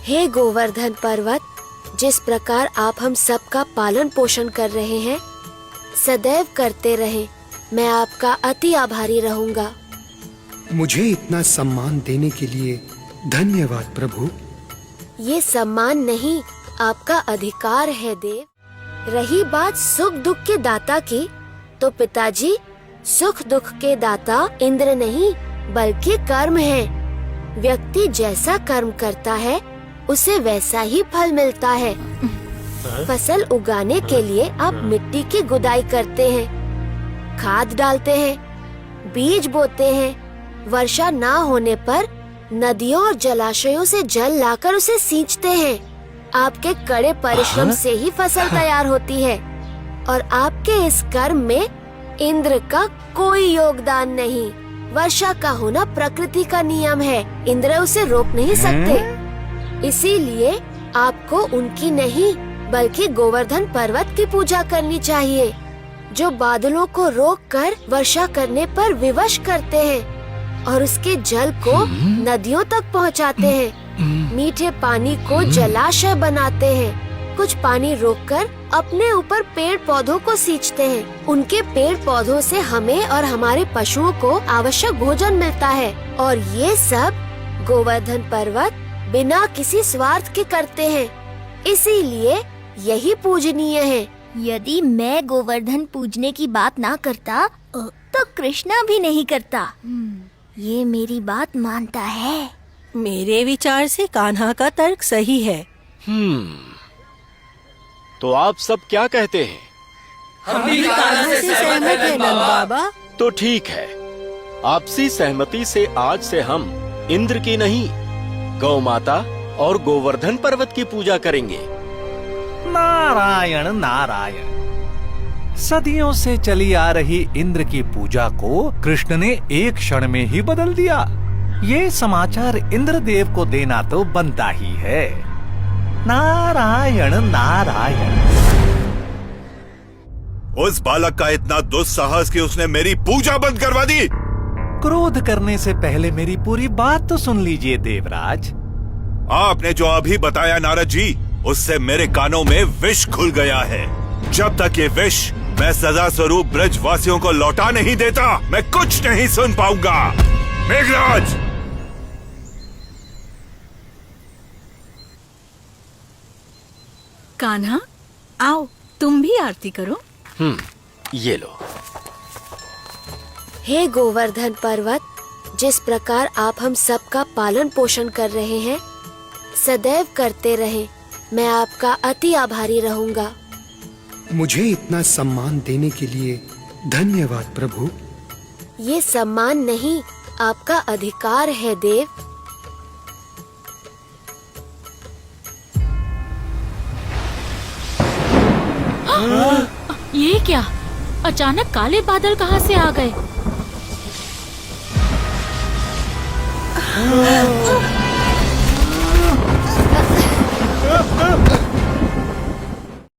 हे गोवर्धन पर्वत, जिस प्रकार आप हम सबका पालन पोषण कर रहे हैं, सदैव करते रहें। मैं आपका अति आभारी रहूंगा। मुझे इतना सम्मान देने के लिए धन्यवाद प्रभु। ये सम्मान नहीं, आपका अधिकार है देव। रही बात सुख दुख के दाता की, तो पिताजी, सुख दुख के दाता इंद्र नहीं बल्कि कर्म है। व्यक्ति जैसा कर्म करता है उसे वैसा ही फल मिलता है। फसल उगाने के लिए आप मिट्टी की गुदाई करते हैं, खाद डालते हैं, बीज बोते हैं। वर्षा ना होने पर नदियों और जलाशयों से जल लाकर उसे सींचते हैं। आपके कड़े परिश्रम से ही फसल तैयार होती है और आपके इस कर्म में इंद्र का कोई योगदान नहीं। वर्षा का होना प्रकृति का नियम है, इंद्र उसे रोक नहीं सकते। इसीलिए आपको उनकी नहीं बल्कि गोवर्धन पर्वत की पूजा करनी चाहिए, जो बादलों को रोककर वर्षा करने पर विवश करते हैं और उसके जल को नदियों तक पहुंचाते हैं। मीठे पानी को जलाशय बनाते हैं। कुछ पानी रोककर अपने ऊपर पेड़ पौधों को सींचते हैं। उनके पेड़ पौधों से हमें और हमारे पशुओं को आवश्यक भोजन मिलता है। और ये सब गोवर्धन पर्वत बिना किसी स्वार्थ के करते हैं। इसीलिए यही पूजनीय है। यदि मैं गोवर्धन पूजने की बात ना करता तो कृष्णा भी नहीं करता। ये मेरी बात मानता है। मेरे विचार से कान्हा का तर्क सही है। तो आप सब क्या कहते हैं? हम भी कान्हा से सहमत हैं नंद बाबा। तो ठीक है, आपसी सहमति से आज से हम इंद्र की नहीं, गौ माता और गोवर्धन पर्वत की पूजा करेंगे। नारायण नारायण। सदियों से चली आ रही इंद्र की पूजा को कृष्ण ने एक क्षण में ही बदल दिया। ये समाचार इंद्रदेव को देना तो बनता ही है। नारायण नारायण। उस बालक का इतना दुस्साहस कि उसने मेरी पूजा बंद करवा दी। क्रोध करने से पहले मेरी पूरी बात तो सुन लीजिए देवराज। आपने जो अभी बताया नारद जी, उससे मेरे कानों में विष घुल गया है। जब तक ये विष मैं सजा स्वरूप ब्रजवासियों को लौटा नहीं देता, मैं कुछ नहीं सुन पाऊंगा। मेघराज! कान्हा, आओ तुम भी आरती करो। ये लो। हे गोवर्धन पर्वत, जिस प्रकार आप हम सबका पालन पोषण कर रहे हैं, सदैव करते रहें। मैं आपका अति आभारी रहूंगा। मुझे इतना सम्मान देने के लिए धन्यवाद प्रभु। ये सम्मान नहीं, आपका अधिकार है देव। ये क्या? अचानक काले बादल कहाँ से आ गए?